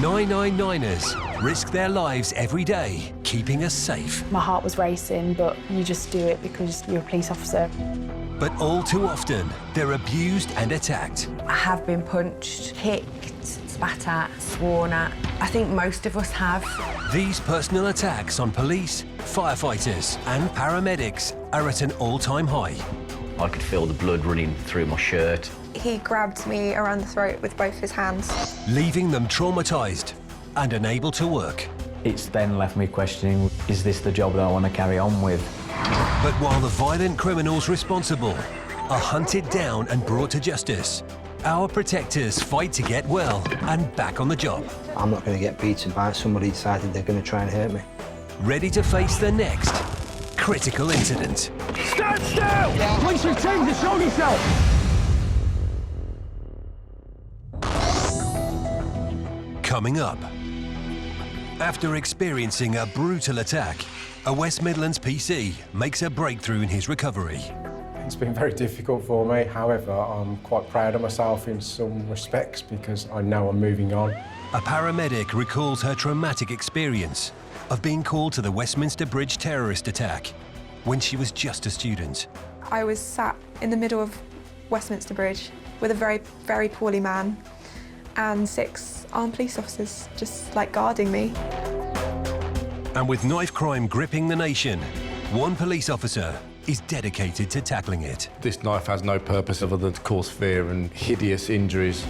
999ers risk their lives every day, keeping us safe. My heart was racing, but you just do it because you're a police officer. But all too often, they're abused and attacked. I have been punched, kicked, spat at, sworn at. I think most of us have. These personal attacks on police, firefighters and paramedics are at an all-time high. I could feel the blood running through my shirt. He grabbed me around the throat with both his hands, Leaving them traumatised and unable to work. It's then left me questioning, is this the job that I want to carry on with? But while the violent criminals responsible are hunted down and brought to justice, our protectors fight to get well and back on the job. I'm not going to get beaten by somebody who decided they're going to try and hurt me. Ready to face the next critical incident. Stand still! Police team, just show yourself! Coming up. After experiencing a brutal attack, a West Midlands PC makes a breakthrough in his recovery. It's been very difficult for me. However, I'm quite proud of myself in some respects because I know I'm moving on. A paramedic recalls her traumatic experience of being called to the Westminster Bridge terrorist attack when she was just a student. I was sat in the middle of Westminster Bridge with a very, very poorly man and 6 armed police officers just guarding me. And with knife crime gripping the nation, one police officer is dedicated to tackling it. This knife has no purpose other than to cause fear and hideous injuries.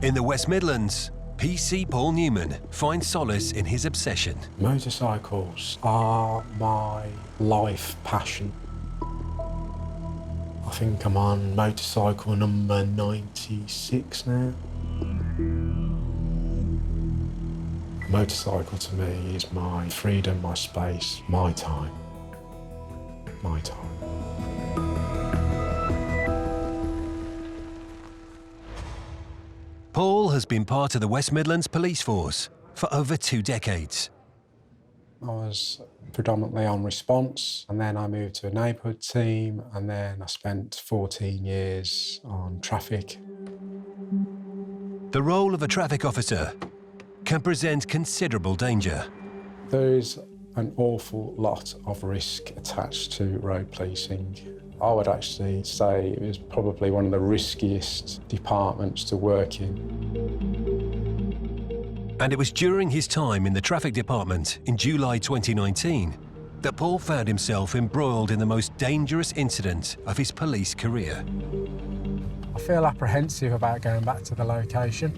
In the West Midlands, PC Paul Newman finds solace in his obsession. Motorcycles are my life passion. I think I'm on motorcycle number 96 now. A motorcycle to me is my freedom, my space, my time. My time. Paul has been part of the West Midlands Police Force for over 2 decades. I was predominantly on response, and then I moved to a neighbourhood team, and then I spent 14 years on traffic. The role of a traffic officer can present considerable danger. There is an awful lot of risk attached to road policing. I would actually say it was probably one of the riskiest departments to work in. And it was during his time in the traffic department in July 2019 that Paul found himself embroiled in the most dangerous incident of his police career. I feel apprehensive about going back to the location.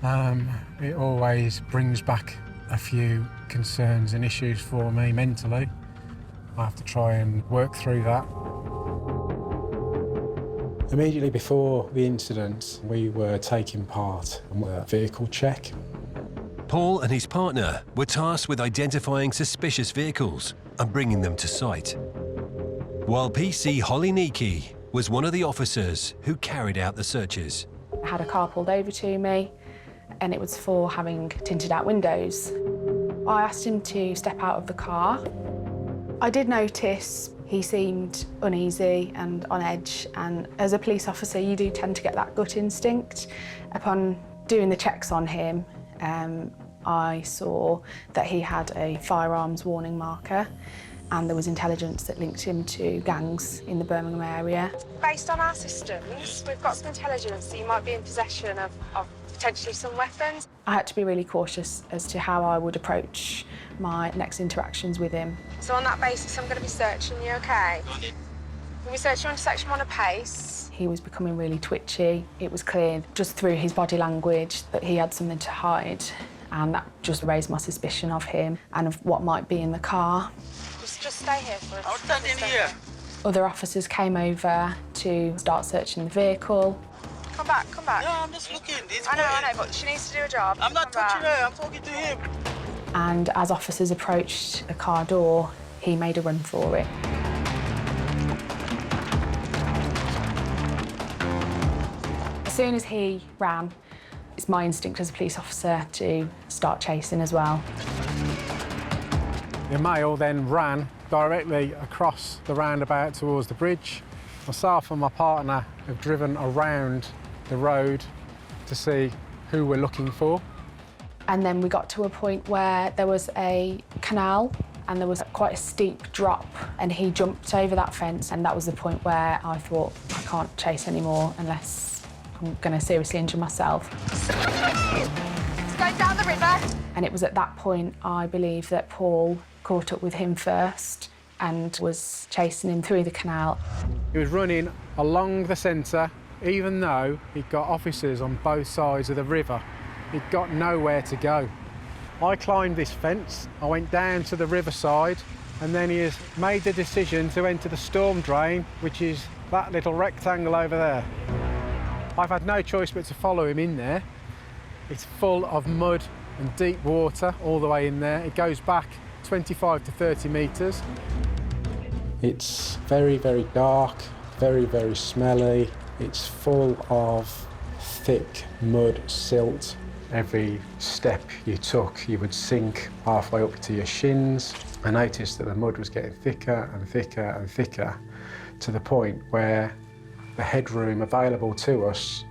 It always brings back a few concerns and issues for me mentally. I have to try and work through that. Immediately before the incident, we were taking part in a vehicle check. Paul and his partner were tasked with identifying suspicious vehicles and bringing them to site, while PC Holly Neakey was one of the officers who carried out the searches. I had a car pulled over to me, and it was for having tinted out windows. I asked him to step out of the car. I did notice he seemed uneasy and on edge, and as a police officer you do tend to get that gut instinct. Upon doing the checks on him, I saw that he had a firearms warning marker, and there was intelligence that linked him to gangs in the Birmingham area. Based on our systems, we've got some intelligence that you might be in possession of potentially some weapons. I had to be really cautious as to how I would approach my next interactions with him. So on that basis, I'm going to be searching you, OK? We'll be searching on section 1 apace. He was becoming really twitchy. It was clear just through his body language that he had something to hide, and that just raised my suspicion of him and of what might be in the car. Just stay here for us. I'll stand in here. Other officers came over to start searching the vehicle. Come back, come back. No, I'm just looking. I know, but she needs to do a job. I'm not touching her, I'm talking to him. And as officers approached the car door, he made a run for it. As soon as he ran, it's my instinct as a police officer to start chasing as well. The male then ran directly across the roundabout towards the bridge. Myself and my partner have driven around the road to see who we're looking for. And then we got to a point where there was a canal and there was quite a steep drop, and he jumped over that fence, and that was the point where I thought, I can't chase anymore unless I'm going to seriously injure myself. It's going down the river. And it was at that point, I believe, that Paul caught up with him first and was chasing him through the canal. He was running along the centre, even though he'd got officers on both sides of the river. He'd got nowhere to go. I climbed this fence, I went down to the riverside, and then he has made the decision to enter the storm drain, which is that little rectangle over there. I've had no choice but to follow him in there. It's full of mud and deep water all the way in there. It goes back 25 to 30 metres. It's very, very dark, very, very smelly. It's full of thick mud, silt. Every step you took, you would sink halfway up to your shins. I noticed that the mud was getting thicker and thicker and thicker, to the point where the headroom available to us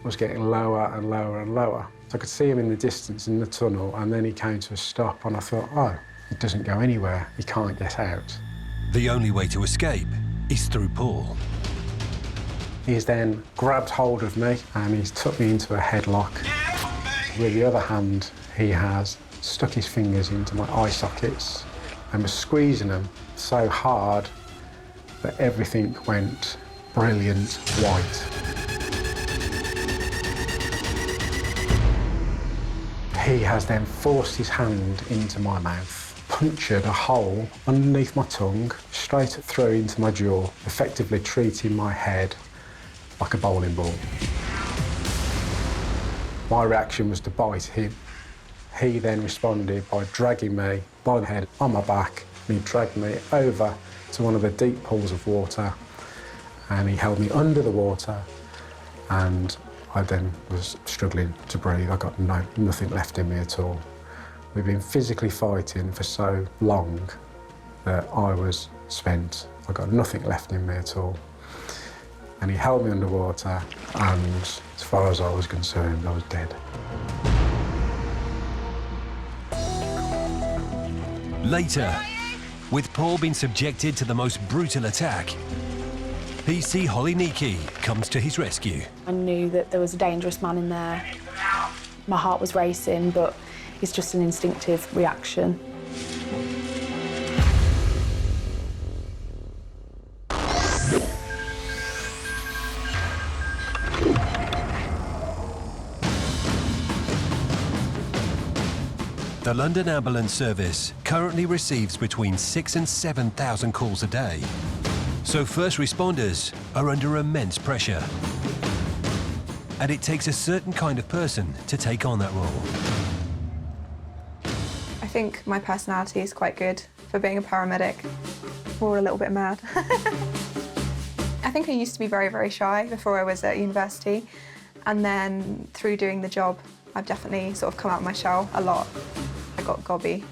was getting lower and lower and lower. So I could see him in the distance in the tunnel, and then he came to a stop, and I thought, oh, it doesn't go anywhere, he can't get out. The only way to escape is through Paul. He's then grabbed hold of me and he's took me into a headlock. With the other hand, he has stuck his fingers into my eye sockets and was squeezing them so hard that everything went brilliant white. He has then forced his hand into my mouth, punctured a hole underneath my tongue, straight through into my jaw, effectively treating my head like a bowling ball. My reaction was to bite him. He then responded by dragging me by the head on my back, and he dragged me over to one of the deep pools of water, and he held me under the water, and I then was struggling to breathe. I got nothing left in me at all. We've been physically fighting for so long that I was spent. I got nothing left in me at all. And he held me underwater, and as far as I was concerned, I was dead. Later, with Paul being subjected to the most brutal attack, PC Holiniki comes to his rescue. I knew that there was a dangerous man in there. My heart was racing, but it's just an instinctive reaction. The London Ambulance Service currently receives between 6,000 and 7,000 calls a day. So first responders are under immense pressure. And it takes a certain kind of person to take on that role. I think my personality is quite good for being a paramedic. We're a little bit mad. I think I used to be very, very shy before I was at university. And then through doing the job, I've definitely sort of come out of my shell a lot. I got gobby.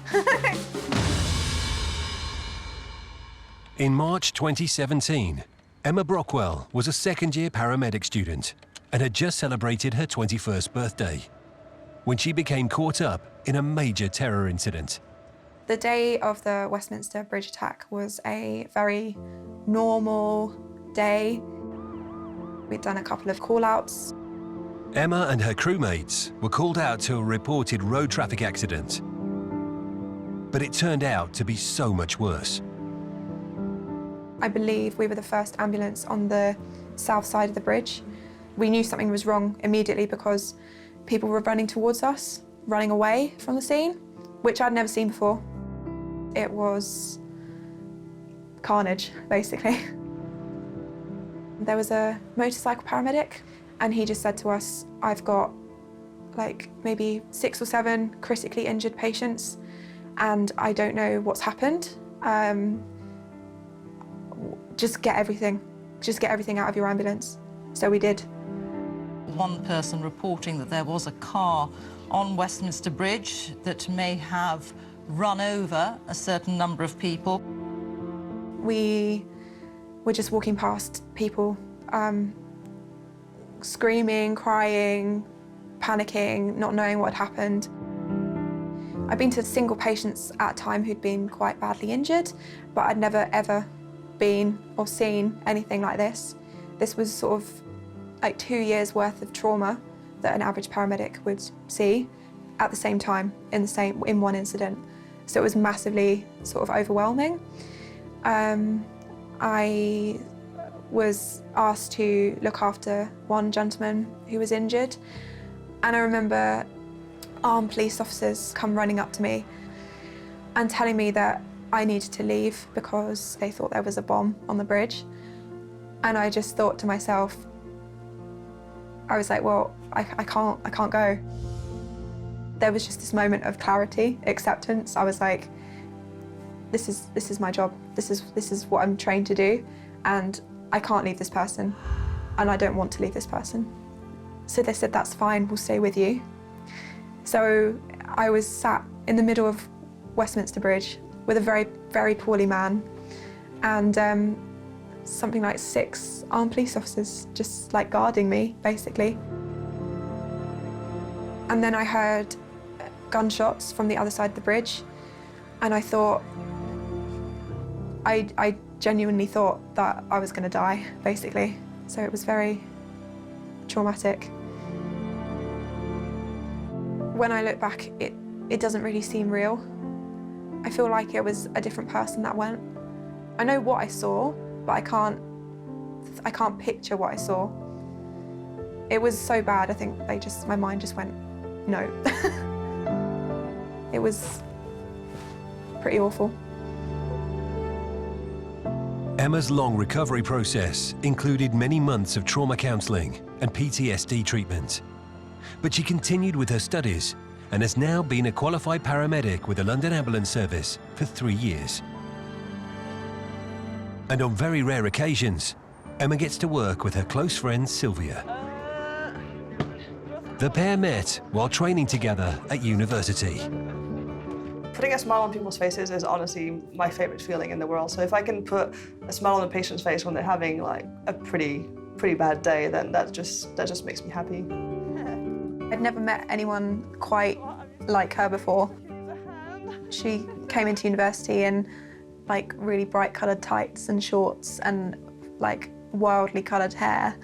In March 2017, Emma Brockwell was a second-year paramedic student and had just celebrated her 21st birthday when she became caught up in a major terror incident. The day of the Westminster Bridge attack was a very normal day. We'd done a couple of call-outs. Emma and her crewmates were called out to a reported road traffic accident. But it turned out to be so much worse. I believe we were the first ambulance on the south side of the bridge. We knew something was wrong immediately because people were running towards us, running away from the scene, which I'd never seen before. It was carnage, basically. There was a motorcycle paramedic, and he just said to us, I've got like maybe 6 or 7 critically injured patients, and I don't know what's happened. Just get everything out of your ambulance. So we did. One person reporting that there was a car on Westminster Bridge that may have run over a certain number of people. We were just walking past people, screaming, crying, panicking, not knowing what had happened. I'd been to single patients at a time who'd been quite badly injured, but I'd never ever been or seen anything like this. This was sort of like 2 years worth of trauma that an average paramedic would see at the same time in one incident. So it was massively sort of overwhelming. I was asked to look after one gentleman who was injured, and I remember armed police officers come running up to me and telling me that I needed to leave because they thought there was a bomb on the bridge. And I just thought to myself, I was like, well, I can't go. There was just this moment of clarity, acceptance. I was like, this is my job. This is what I'm trained to do, and I can't leave this person, and I don't want to leave this person. So they said, that's fine, we'll stay with you. So I was sat in the middle of Westminster Bridge with a very, very poorly man, and something like 6 armed police officers just like guarding me, basically. And then I heard gunshots from the other side of the bridge, and I thought, I genuinely thought that I was going to die, basically. So it was very traumatic. When I look back, it doesn't really seem real. I feel like it was a different person that went. I know what I saw, but I can't picture what I saw. It was so bad, I think my mind just went, no. It was pretty awful. Emma's long recovery process included many months of trauma counselling and PTSD treatment. But she continued with her studies and has now been a qualified paramedic with the London Ambulance Service for 3 years. And on very rare occasions, Emma gets to work with her close friend Sylvia. The pair met while training together at university. Putting a smile on people's faces is honestly my favourite feeling in the world. So if I can put a smile on a patient's face when they're having like a pretty bad day, then that just makes me happy. I'd never met anyone quite like her before. She came into university in like really bright coloured tights and shorts and like wildly coloured hair,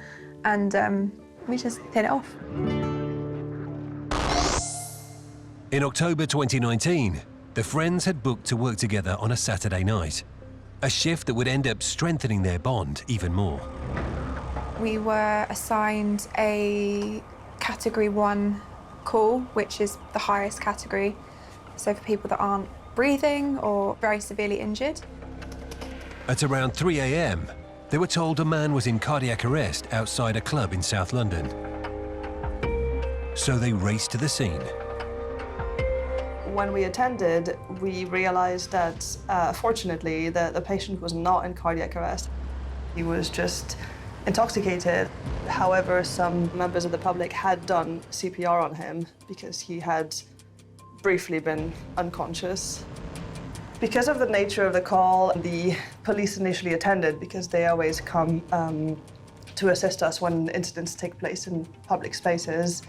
and we just hit it off. In October 2019, the friends had booked to work together on a Saturday night, a shift that would end up strengthening their bond even more. We were assigned a Category 1 call, which is the highest category, so for people that aren't breathing or very severely injured. At around 3 a.m, they were told a man was in cardiac arrest outside a club in South London. So they raced to the scene. When we attended, we realised that, fortunately, the patient was not in cardiac arrest. He was just intoxicated. However, some members of the public had done CPR on him because he had briefly been unconscious. Because of the nature of the call, the police initially attended because they always come to assist us when incidents take place in public spaces.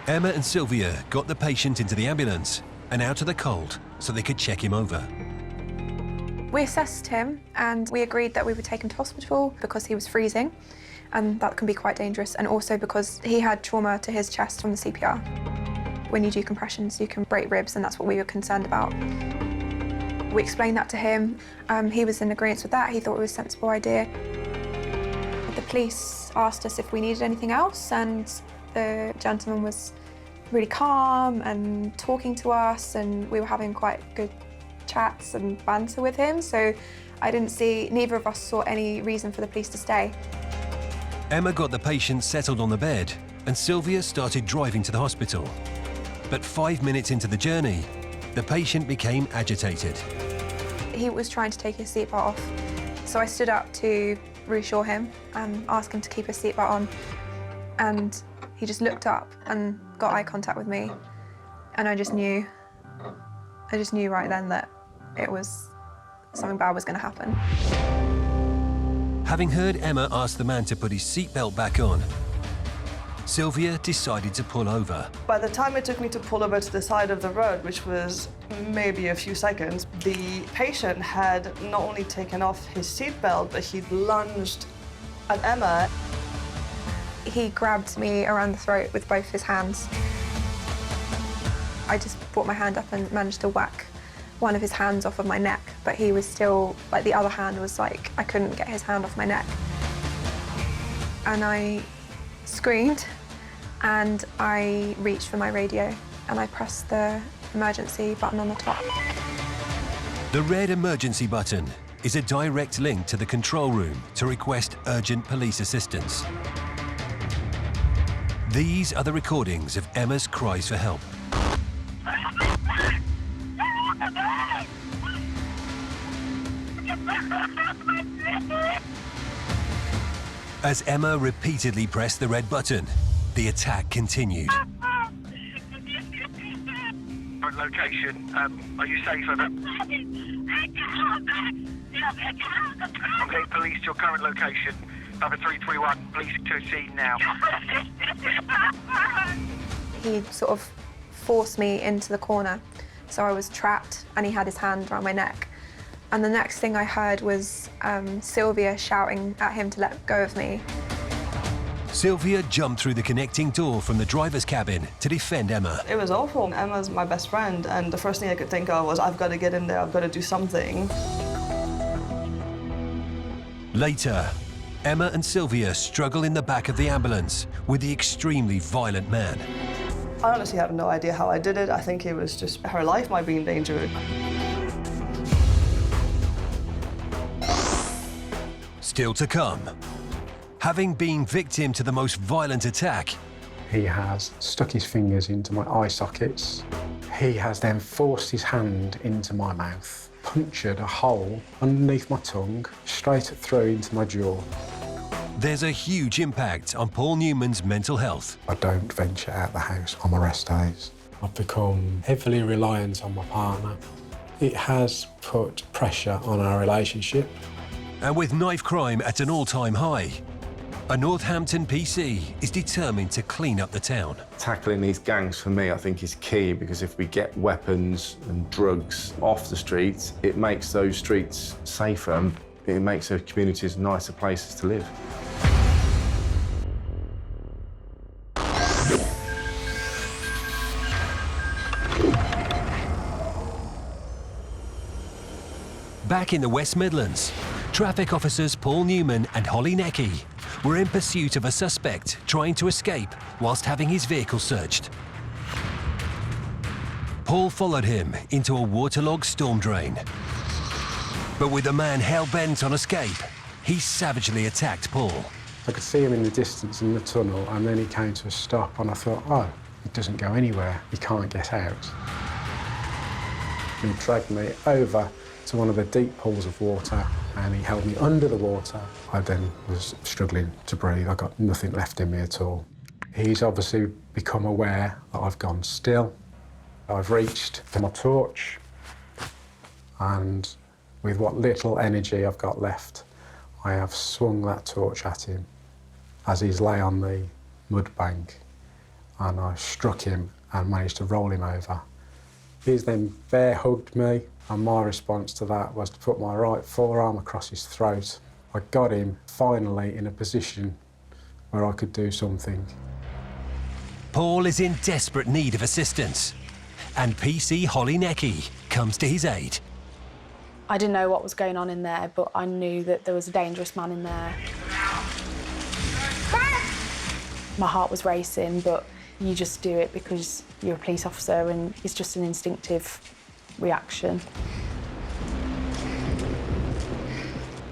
Emma and Sylvia got the patient into the ambulance and out of the cold so they could check him over. We assessed him and we agreed that we would take him to hospital because he was freezing, and that can be quite dangerous, and also because he had trauma to his chest from the CPR. When you do compressions, you can break ribs, and that's what we were concerned about. We explained that to him. He was in agreement with that. He thought it was a sensible idea. The police asked us if we needed anything else, and the gentleman was really calm and talking to us, and we were having quite good chats and banter with him, so neither of us saw any reason for the police to stay. Emma got the patient settled on the bed and Sylvia started driving to the hospital. But 5 minutes into the journey, the patient became agitated. He was trying to take his seatbelt off, so I stood up to reassure him and ask him to keep his seatbelt on, and he just looked up and got eye contact with me, and I just knew I just knew right then that something bad was going to happen. Having heard Emma ask the man to put his seatbelt back on, Sylvia decided to pull over. By the time it took me to pull over to the side of the road, which was maybe a few seconds, the patient had not only taken off his seatbelt, but he'd lunged at Emma. He grabbed me around the throat with both his hands. I just brought my hand up and managed to whack one of his hands off of my neck, but he was still, like, the other hand was like, I couldn't get his hand off my neck. And I screamed, and I reached for my radio, and I pressed the emergency button on the top. The red emergency button is a direct link to the control room to request urgent police assistance. These are the recordings of Emma's cries for help. As Emma repeatedly pressed the red button, the attack continued. Location, are you safe over? I'm getting police to your current location. Number 331, police to scene now. He sort of forced me into the corner, so I was trapped, and he had his hand around my neck. And the next thing I heard was Sylvia shouting at him to let go of me. Sylvia jumped through the connecting door from the driver's cabin to defend Emma. It was awful. Emma's my best friend, and the first thing I could think of was, I've got to get in there, I've got to do something. Later, Emma and Sylvia struggle in the back of the ambulance with the extremely violent man. I honestly have no idea how I did it. I think it was just her life might be in danger. Still to come. Having been victim to the most violent attack, He has stuck his fingers into my eye sockets. He has then forced his hand into my mouth, punctured a hole underneath my tongue, straight through into my jaw. there's a huge impact on Paul Newman's mental health. I don't venture out the house on my rest days. I've become heavily reliant on my partner. It has put pressure on our relationship. And with knife crime at an all-time high, a Northampton PC is determined to clean up the town. Tackling these gangs for me, I think, is key, because if we get weapons and drugs off the streets, it makes those streets safer and it makes our communities nicer places to live. Back in the West Midlands, traffic officers Paul Newman and Holly Necky were in pursuit of a suspect trying to escape whilst having his vehicle searched. Paul followed him into a waterlogged storm drain. But with the man hell-bent on escape, he savagely attacked Paul. I could see him in the distance in the tunnel, and then he came to a stop, and I thought, oh, he doesn't go anywhere, he can't get out. He dragged me over to one of the deep pools of water, and he held me under the water. I then was struggling to breathe. I got nothing left in me at all. He's obviously become aware that I've gone still. I've reached for my torch, and with what little energy I've got left, I have swung that torch at him as he's lay on the mud bank, and I struck him and managed to roll him over. He's then bear hugged me, and my response to that was to put my right forearm across his throat. I got him finally in a position where I could do something. Paul is in desperate need of assistance, and PC Holly Necky comes to his aid. I didn't know what was going on in there, but I knew that there was a dangerous man in there. My heart was racing, but you just do it because you're a police officer, and it's just an instinctive reaction.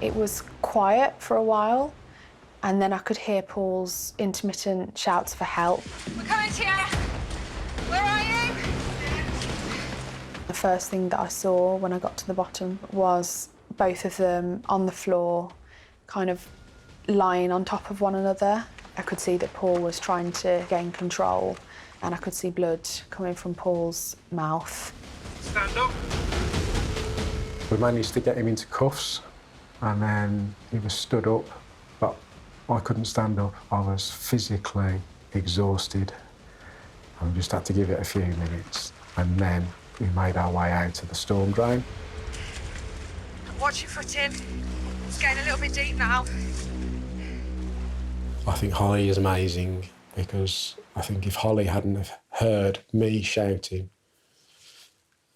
It was quiet for a while, and then I could hear Paul's intermittent shouts for help. We're coming to you. Where are you? The first thing that I saw when I got to the bottom was both of them on the floor, kind of lying on top of one another. I could see that Paul was trying to gain control, and I could see blood coming from Paul's mouth. Stand up. We managed to get him into cuffs, and then he was stood up, but I couldn't stand up. I was physically exhausted. I just had to give it a few minutes, and then we made our way out to the storm drain. Watch your footing. It's getting a little bit deep now. I think Holly is amazing because I think if Holly hadn't have heard me shouting,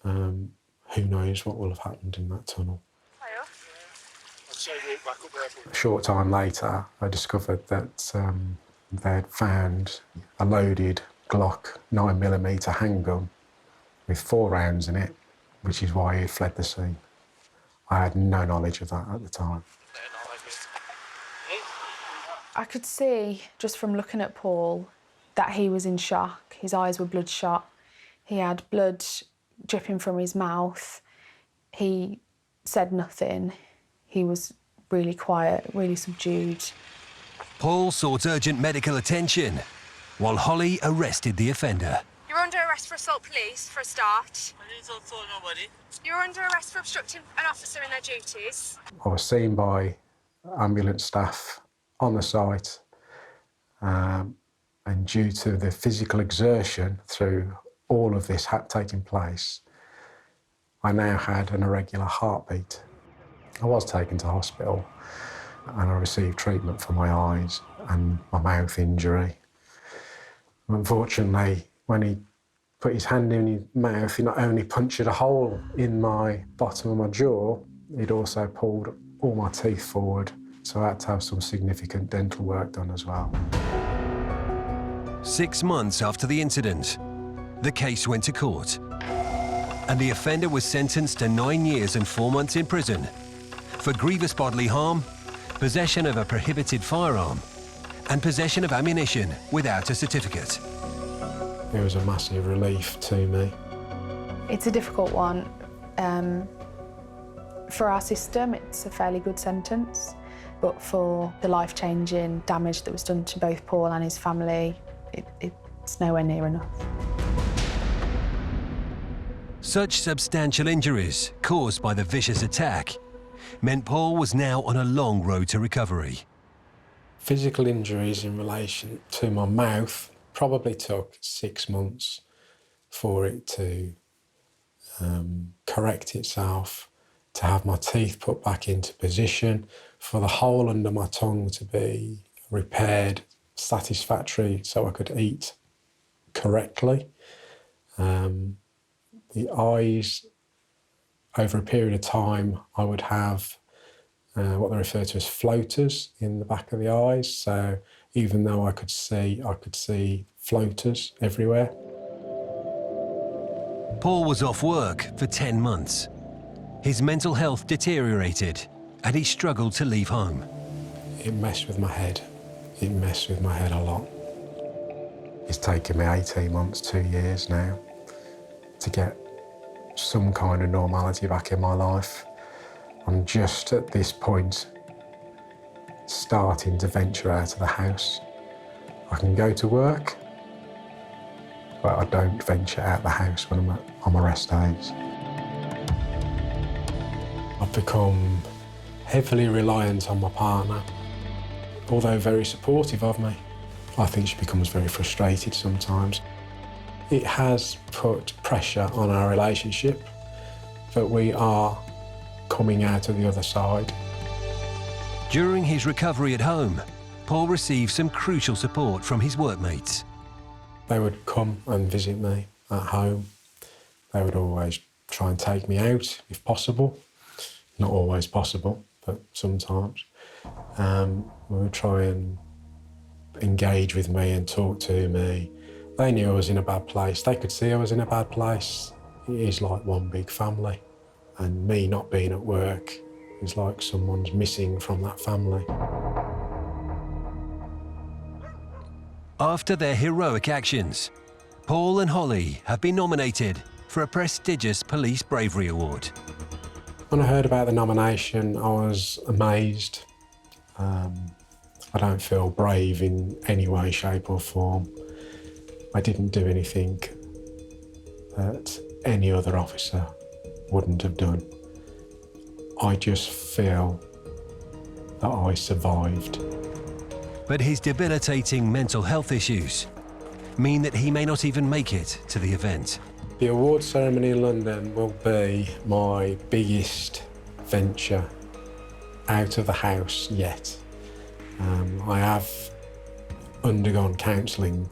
who knows what will have happened in that tunnel. A short time later, I discovered that they'd found a loaded Glock 9mm handgun with 4 rounds in it, which is why he fled the scene. I had no knowledge of that at the time. I could see, just from looking at Paul, that he was in shock. His eyes were bloodshot. He had blood dripping from his mouth. He said nothing. He was really quiet, really subdued. Paul sought urgent medical attention, while Holly arrested the offender. You're under arrest for assault police, for a start. I didn't assault nobody. You're under arrest for obstructing an officer in their duties. I was seen by ambulance staff on the site, and due to the physical exertion through all of this taking place, I now had an irregular heartbeat. I was taken to hospital and I received treatment for my eyes and my mouth injury. Unfortunately, when he put his hand in his mouth, he not only punctured a hole in my bottom of my jaw, he'd also pulled all my teeth forward, so I had to have some significant dental work done as well. 6 months after the incident, the case went to court, and the offender was sentenced to 9 years and 4 months in prison for grievous bodily harm, possession of a prohibited firearm, and possession of ammunition without a certificate. It was a massive relief to me. It's a difficult one. For our system, it's a fairly good sentence, but for the life-changing damage that was done to both Paul and his family, it's nowhere near enough. Such substantial injuries caused by the vicious attack meant Paul was now on a long road to recovery. Physical injuries in relation to my mouth probably took 6 months for it to correct itself, to have my teeth put back into position, for the hole under my tongue to be repaired satisfactory so I could eat correctly. The eyes, over a period of time, I would have what they refer to as floaters in the back of the eyes. So even though I could see floaters everywhere. Paul was off work for 10 months. His mental health deteriorated and he struggled to leave home. It messed with my head. It messed with my head a lot. It's taken me 18 months, 2 years now, to get some kind of normality back in my life. I'm just at this point starting to venture out of the house. I can go to work, but I don't venture out the house when I'm on my rest days. I've become heavily reliant on my partner, although very supportive of me. I think she becomes very frustrated sometimes. It has put pressure on our relationship, but we are coming out of the other side. During his recovery at home, Paul received some crucial support from his workmates. They would come and visit me at home. They would always try and take me out if possible. Not always possible, but sometimes. They would try and engage with me and talk to me. They knew I was in a bad place. They could see I was in a bad place. It is like one big family. And me not being at work is like someone's missing from that family. After their heroic actions, Paul and Holly have been nominated for a prestigious Police Bravery Award. When I heard about the nomination, I was amazed. I don't feel brave in any way, shape or form. I didn't do anything that any other officer wouldn't have done. I just feel that I survived. But his debilitating mental health issues mean that he may not even make it to the event. The award ceremony in London will be my biggest venture out of the house yet. I have undergone counselling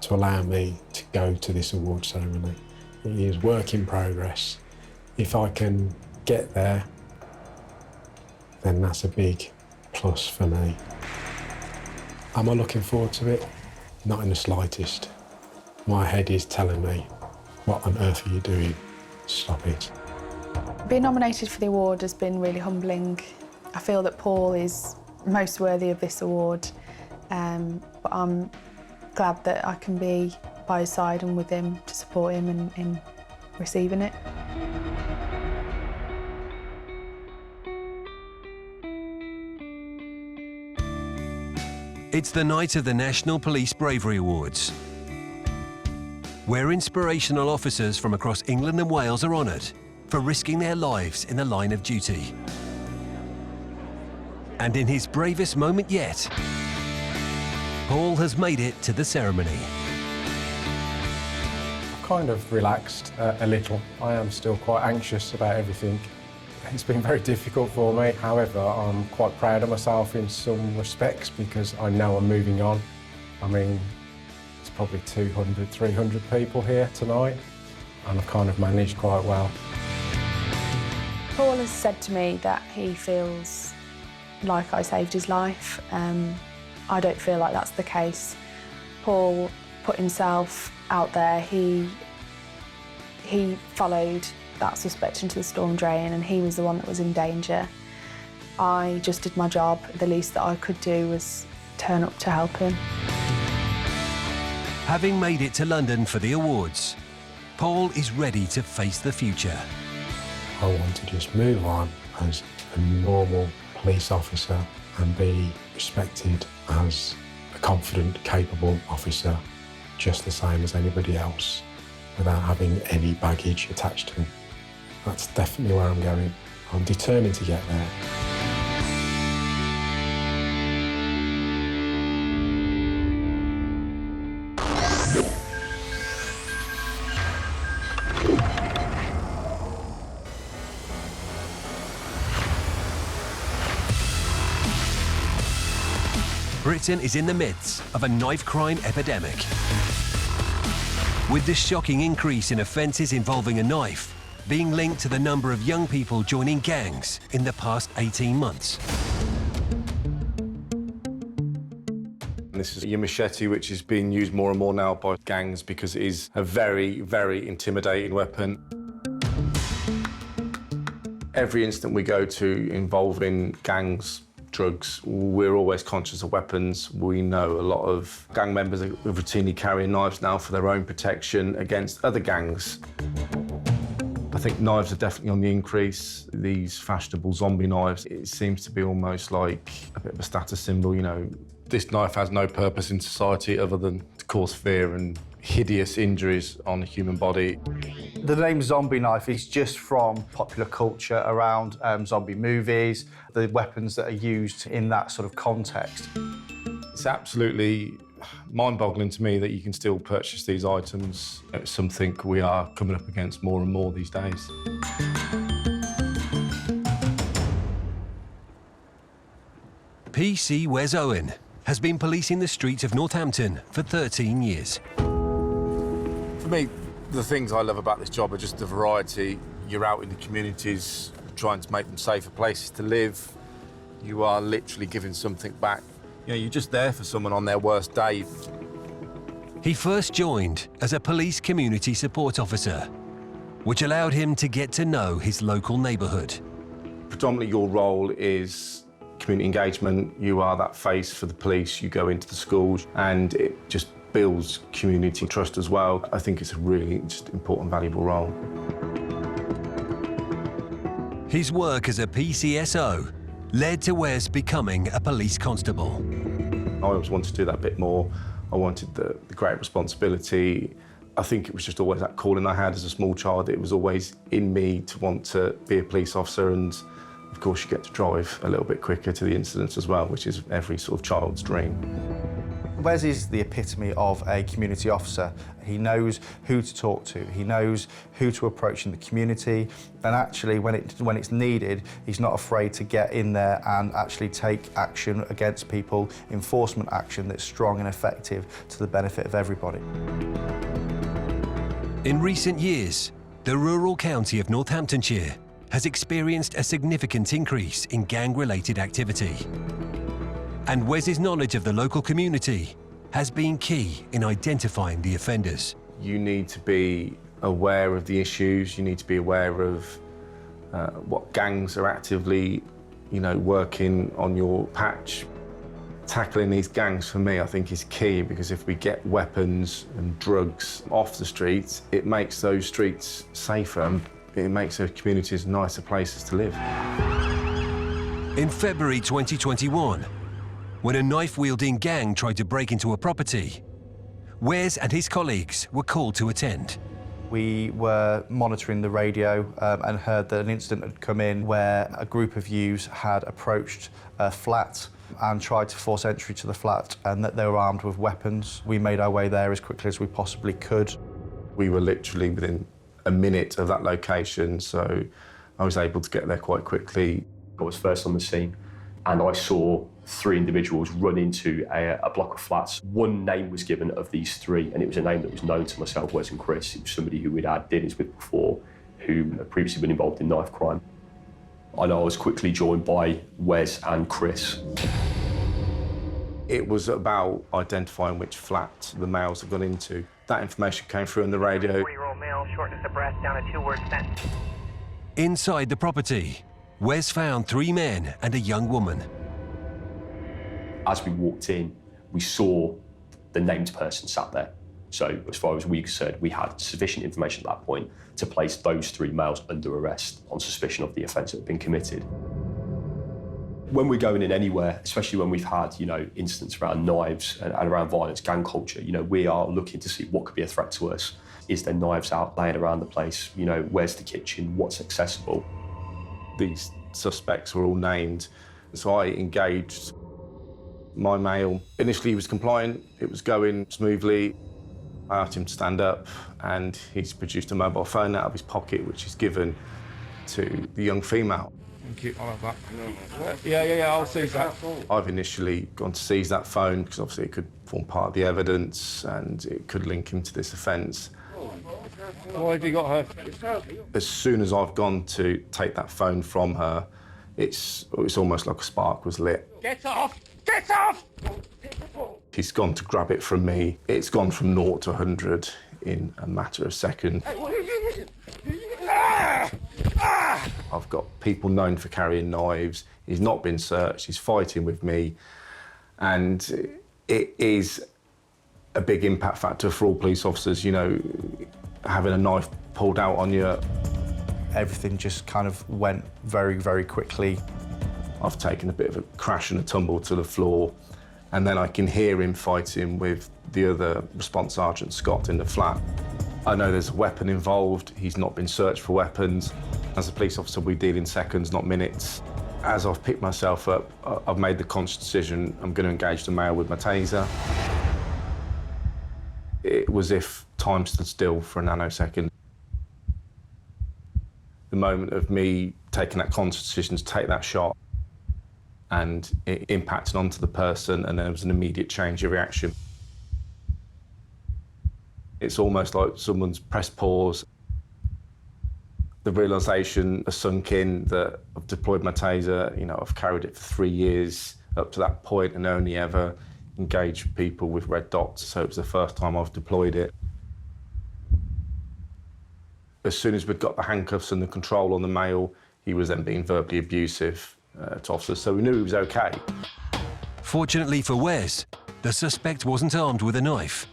to allow me to go to this award ceremony. It is work in progress. If I can get there, then that's a big plus for me. Am I looking forward to it? Not in the slightest. My head is telling me, what on earth are you doing? Stop it. Being nominated for the award has been really humbling. I feel that Paul is most worthy of this award, but I'm glad that I can be by his side and with him to support him in receiving it. It's the night of the National Police Bravery Awards, where inspirational officers from across England and Wales are honoured for risking their lives in the line of duty. And in his bravest moment yet, Paul has made it to the ceremony. I've kind of relaxed a little. I am still quite anxious about everything. It's been very difficult for me. However, I'm quite proud of myself in some respects because I know I'm moving on. I mean, it's probably 200, 300 people here tonight, and I've kind of managed quite well. Paul has said to me that he feels like I saved his life. I don't feel like that's the case. Paul put himself out there. He followed that suspect into the storm drain, and he was the one that was in danger. I just did my job. The least that I could do was turn up to help him. Having made it to London for the awards, Paul is ready to face the future. I want to just move on as a normal police officer and be respected as a confident, capable officer, just the same as anybody else, without having any baggage attached to me. That's definitely where I'm going. I'm determined to get there. Britain is in the midst of a knife crime epidemic. With the shocking increase in offences involving a knife being linked to the number of young people joining gangs in the past 18 months. This is your machete, which is being used more and more now by gangs because it is a very, very intimidating weapon. Every incident we go to involving gangs, drugs, we're always conscious of weapons. We know a lot of gang members are routinely carrying knives now for their own protection against other gangs. I think knives are definitely on the increase. These fashionable zombie knives, it seems to be almost like a bit of a status symbol, you know. This knife has no purpose in society other than to cause fear and hideous injuries on the human body. The name zombie knife is just from popular culture around zombie movies, the weapons that are used in that sort of context. It's absolutely mind-boggling to me that you can still purchase these items. It's something we are coming up against more and more these days. PC Wes Owen has been policing the streets of Northampton for 13 years. For me, the things I love about this job are just the variety. You're out in the communities trying to make them safer places to live. You are literally giving something back. You know, you're just there for someone on their worst day. He first joined as a police community support officer, which allowed him to get to know his local neighbourhood. Predominantly your role is community engagement. You are that face for the police. You go into the schools and it just builds community trust as well. I think it's a really just important, valuable role. His work as a PCSO led to Wes becoming a police constable. I always wanted to do that bit more. I wanted the great responsibility. I think it was just always that calling I had as a small child. It was always in me to want to be a police officer, and of course you get to drive a little bit quicker to the incidents as well, which is every sort of child's dream. Wes is the epitome of a community officer. He knows who to talk to, he knows who to approach in the community, and actually when it's needed, he's not afraid to get in there and actually take action against people, enforcement action that's strong and effective to the benefit of everybody. In recent years, the rural county of Northamptonshire has experienced a significant increase in gang-related activity. And Wes's knowledge of the local community has been key in identifying the offenders. You need to be aware of the issues, you need to be aware of what gangs are actively, working on your patch. Tackling these gangs, for me, I think is key, because if we get weapons and drugs off the streets, it makes those streets safer and it makes those communities nicer places to live. In February 2021, when a knife-wielding gang tried to break into a property, Wes and his colleagues were called to attend. We were monitoring the radio and heard that an incident had come in where a group of youths had approached a flat and tried to force entry to the flat, and that they were armed with weapons. We made our way there as quickly as we possibly could. We were literally within a minute of that location, so I was able to get there quite quickly. I was first on the scene, and I saw 3 individuals run into a block of flats. One name was given of these 3, and it was a name that was known to myself, Wes and Chris. It was somebody who we'd had dealings with before, who had previously been involved in knife crime. I know I was quickly joined by Wes and Chris. It was about identifying which flat the males had gone into. That information came through on the radio. 4-year-old male, shortness of breath, down a 2-word sentence. Inside the property, Wes found 3 men and a young woman. As we walked in, we saw the named person sat there. So as far as we were concerned, we had sufficient information at that point to place those 3 males under arrest on suspicion of the offence that had been committed. When we're going in anywhere, especially when we've had, incidents around knives and around violence, gang culture, we are looking to see what could be a threat to us. Is there knives out laying around the place? Where's the kitchen? What's accessible? These suspects were all named, so I engaged my male. Initially, he was compliant. It was going smoothly. I asked him to stand up, and he's produced a mobile phone out of his pocket, which he's given to the young female. Thank you, I'll have that. Yeah, I'll seize that. I've initially gone to seize that phone, because obviously it could form part of the evidence, and it could link him to this offence. Why have you got her? As soon as I've gone to take that phone from her, it's almost like a spark was lit. Get off! Get off! He's gone to grab it from me. It's gone from 0 to 100 in a matter of seconds. I've got people known for carrying knives. He's not been searched. He's fighting with me. And it is a big impact factor for all police officers, having a knife pulled out on you. Everything just kind of went very, very quickly. I've taken a bit of a crash and a tumble to the floor, and then I can hear him fighting with the other response sergeant, Scott, in the flat. I know there's a weapon involved. He's not been searched for weapons. As a police officer, we deal in seconds, not minutes. As I've picked myself up, I've made the conscious decision I'm going to engage the male with my taser. It was as if time stood still for a nanosecond. The moment of me taking that conscious decision to take that shot, and it impacted onto the person, and there was an immediate change of reaction. It's almost like someone's pressed pause. The realisation has sunk in that I've deployed my taser. I've carried it for 3 years up to that point, and only ever engaged people with red dots, so it was the first time I've deployed it. As soon as we'd got the handcuffs and the control on the male, he was then being verbally abusive to officers, so we knew he was okay. Fortunately for Wes, the suspect wasn't armed with a knife,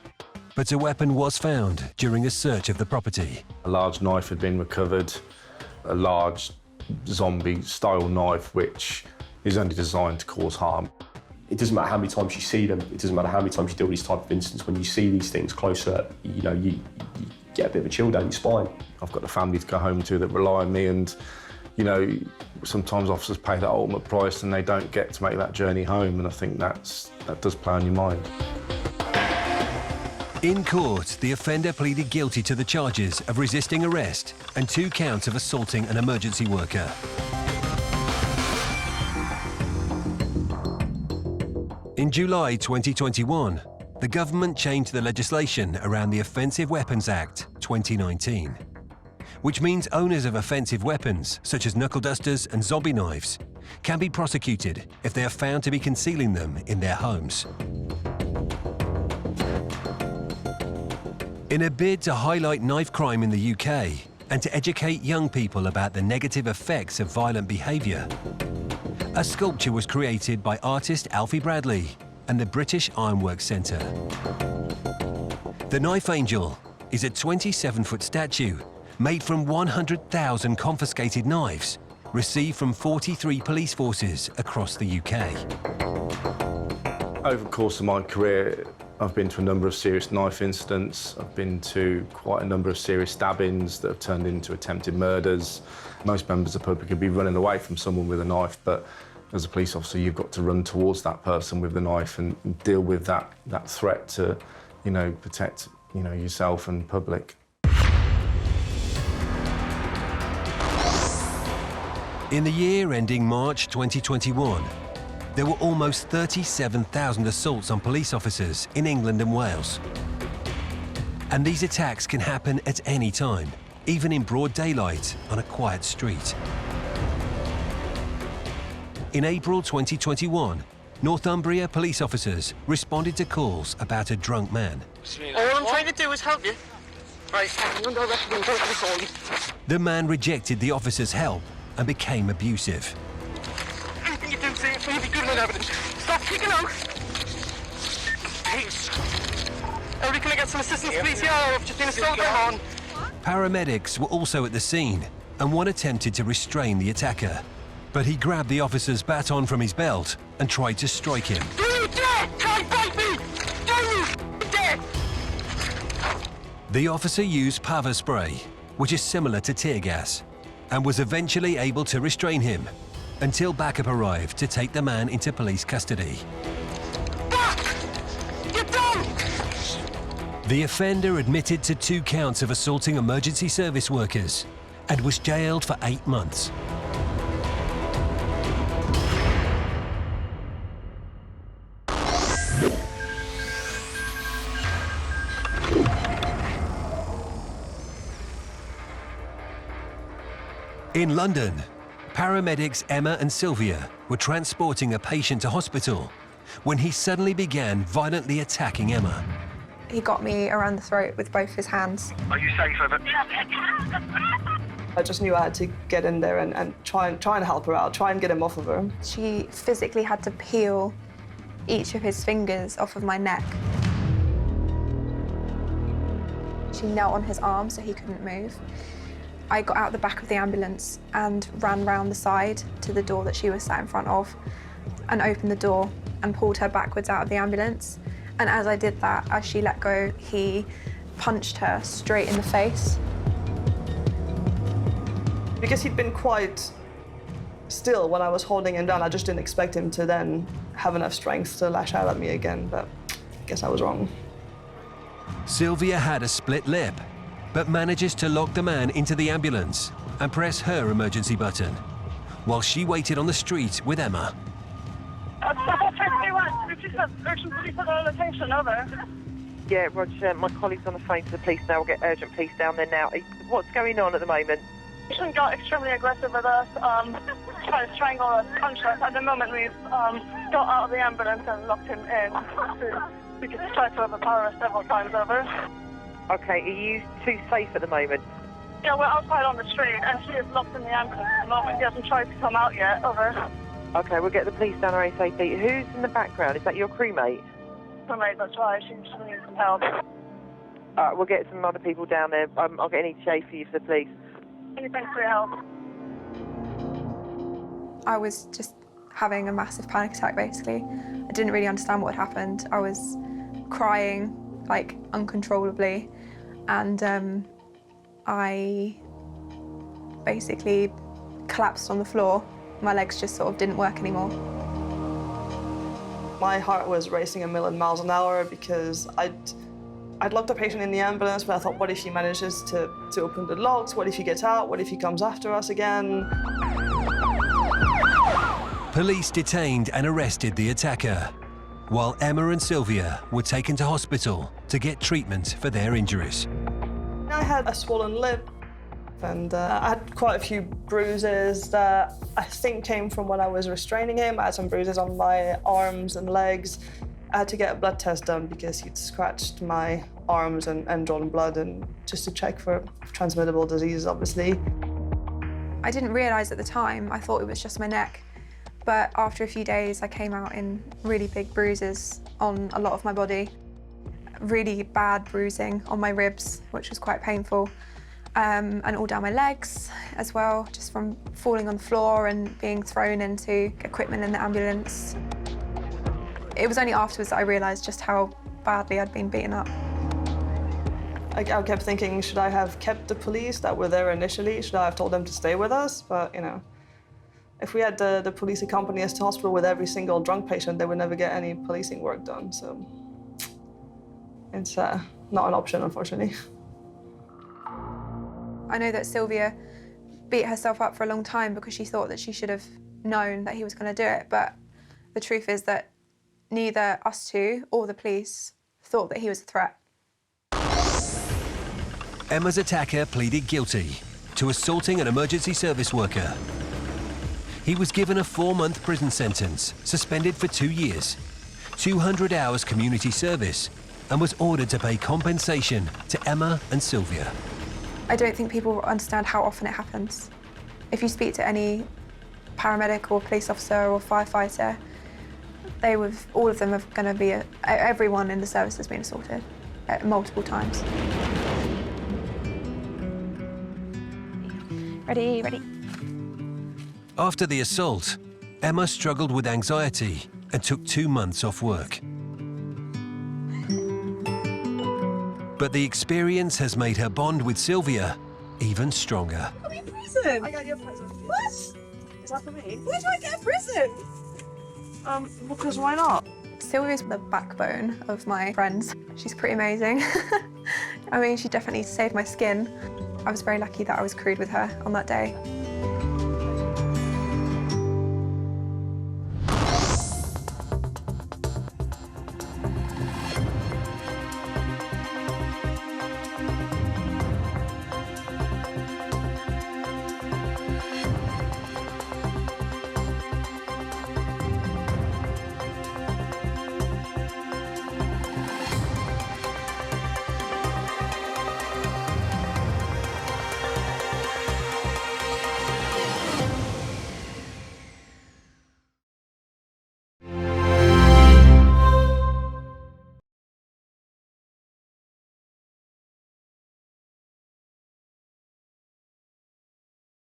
but a weapon was found during a search of the property. A large knife had been recovered, a large zombie-style knife which is only designed to cause harm. It doesn't matter how many times you see them, it doesn't matter how many times you deal with these type of incidents, when you see these things close up, you know, you get a bit of a chill down your spine. I've got a family to go home to that rely on me, and, you know, sometimes officers pay that ultimate price and they don't get to make that journey home, and I think that does play on your mind. In court, the offender pleaded guilty to the charges of resisting arrest and 2 counts of assaulting an emergency worker. In July 2021, the government changed the legislation around the Offensive Weapons Act 2019, which means owners of offensive weapons, such as knuckle dusters and zombie knives, can be prosecuted if they are found to be concealing them in their homes. In a bid to highlight knife crime in the UK and to educate young people about the negative effects of violent behaviour, a sculpture was created by artist Alfie Bradley and the British Ironworks Centre. The Knife Angel is a 27-foot statue made from 100,000 confiscated knives received from 43 police forces across the UK. Over the course of my career, I've been to a number of serious knife incidents. I've been to quite a number of serious stabbings that have turned into attempted murders. Most members of the public could be running away from someone with a knife, but as a police officer, you've got to run towards that person with the knife and deal with that threat to, you know, protect, you know, yourself and the public. In the year ending March 2021, there were almost 37,000 assaults on police officers in England and Wales. And these attacks can happen at any time, even in broad daylight on a quiet street. In April 2021, Northumbria police officers responded to calls about a drunk man. All I'm trying to do is help you. Right, you're under arrest for being disorderly. The man rejected the officers' help and became abusive. Anything you do today, it's going to be good with evidence. Stop kicking out. Please. Everybody, can I get some assistance, please? Yeah, I've just been assaulted on. Paramedics were also at the scene, and one attempted to restrain the attacker. But he grabbed the officer's baton from his belt and tried to strike him. Do you dare try and bite me? Do you dare? The officer used pepper spray, which is similar to tear gas, and was eventually able to restrain him until backup arrived to take the man into police custody. Back! Get down! The offender admitted to 2 counts of assaulting emergency service workers and was jailed for 8 months. In London, paramedics Emma and Sylvia were transporting a patient to hospital when he suddenly began violently attacking Emma. He got me around the throat with both his hands. Are you safe over? I just knew I had to get in there and try and help her out, try and get him off of her. She physically had to peel each of his fingers off of my neck. She knelt on his arm so he couldn't move. I got out the back of the ambulance and ran round the side to the door that she was sat in front of and opened the door and pulled her backwards out of the ambulance. And as I did that, as she let go, he punched her straight in the face. Because he'd been quite still when I was holding him down, I just didn't expect him to then have enough strength to lash out at me again, but I guess I was wrong. Sylvia had a split lip, but manages to lock the man into the ambulance and press her emergency button, while she waited on the street with Emma. Urgent police at our location, over. Yeah, Roger, my colleague's on the phone to the police now. We'll get urgent police down there now. What's going on at the moment? The patient got extremely aggressive with us, trying to strangle us, punch us. At the moment, we've got out of the ambulance and locked him in. We could try to overpower us several times, over. Okay, are you too safe at the moment? Yeah, we're outside on the street, and she is locked in the ambulance at the moment. He hasn't tried to come out yet, over. Okay, we'll get the police down ASAP. Who's in the background? Is that your crewmate? Crewmate, that's right. She needs some help. All right, we'll get some other people down there. I'll get any ETA for you for the police. Thanks for your help. I was just having a massive panic attack, basically. I didn't really understand what had happened. I was crying, like, uncontrollably, and I basically collapsed on the floor. My legs just sort of didn't work anymore. My heart was racing a million miles an hour because I'd locked the patient in the ambulance, but I thought, what if he manages to open the locks? What if he gets out? What if he comes after us again? Police detained and arrested the attacker, while Emma and Sylvia were taken to hospital to get treatment for their injuries. I had a swollen lip, and I had quite a few bruises that I think came from when I was restraining him. I had some bruises on my arms and legs. I had to get a blood test done because he'd scratched my arms and drawn blood, and just to check for transmittable diseases, obviously. I didn't realise at the time, I thought it was just my neck. But after a few days, I came out in really big bruises on a lot of my body. Really bad bruising on my ribs, which was quite painful. And all down my legs as well, just from falling on the floor and being thrown into equipment in the ambulance. It was only afterwards that I realised just how badly I'd been beaten up. I kept thinking, should I have kept the police that were there initially? Should I have told them to stay with us? But, you know, if we had the police accompany us to hospital with every single drunk patient, they would never get any policing work done. So it's not an option, unfortunately. I know that Sylvia beat herself up for a long time because she thought that she should have known that he was going to do it. But the truth is that neither us two or the police thought that he was a threat. Emma's attacker pleaded guilty to assaulting an emergency service worker. He was given a 4-month prison sentence, suspended for 2 years, 200 hours community service, and was ordered to pay compensation to Emma and Sylvia. I don't think people understand how often it happens. If you speak to any paramedic or police officer or firefighter, all of them are going to be, everyone in the service has been assaulted multiple times. Ready, ready. After the assault, Emma struggled with anxiety and took 2 months off work. But the experience has made her bond with Sylvia even stronger. Got me a present. I got you a present. What? Is that for me? Where do I get a present? Because why not? Sylvia's the backbone of my friends. She's pretty amazing. I mean, she definitely saved my skin. I was very lucky that I was crewed with her on that day.